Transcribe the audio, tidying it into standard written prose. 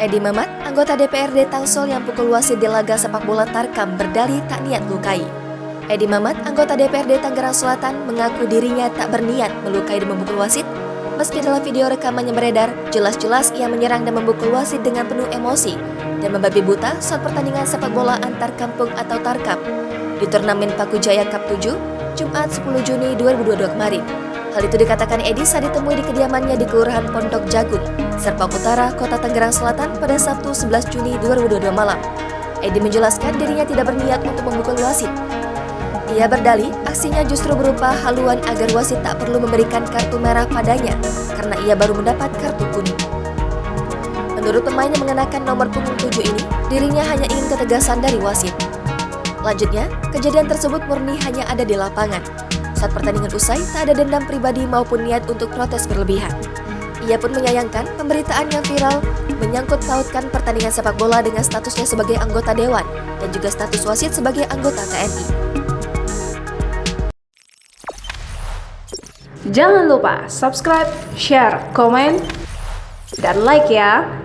Edi Mamat, anggota DPRD Tangsel yang pukul wasit di laga sepak bola Tarkam berdalih tak niat melukai. Edi Mamat, anggota DPRD Tangerang Selatan, mengaku dirinya tak berniat melukai dan memukul wasit. Meski dalam video rekaman yang beredar, jelas-jelas ia menyerang dan memukul wasit dengan penuh emosi dan membabi buta saat pertandingan sepak bola antar kampung atau Tarkam di turnamen Paku Jaya Cup 7, Jumat 10 Juni 2022 kemarin. Hal itu dikatakan Edi saat ditemui di kediamannya di Kelurahan Pondok Jagung, Serpong Utara, Kota Tangerang Selatan pada Sabtu 11 Juni 2022 malam. Edi menjelaskan dirinya tidak berniat untuk memukul wasit. Ia berdalih, aksinya justru berupa haluan agar wasit tak perlu memberikan kartu merah padanya karena ia baru mendapat kartu kuning. Menurut pemain yang mengenakan nomor punggung 7 ini, dirinya hanya ingin ketegasan dari wasit. Lanjutnya, kejadian tersebut murni hanya ada di lapangan. Saat pertandingan usai, tak ada dendam pribadi maupun niat untuk protes berlebihan. Ia pun menyayangkan pemberitaan yang viral menyangkut pautkan pertandingan sepak bola dengan statusnya sebagai anggota dewan dan juga status wasit sebagai anggota TNI. Jangan lupa subscribe, share, komen, dan like ya!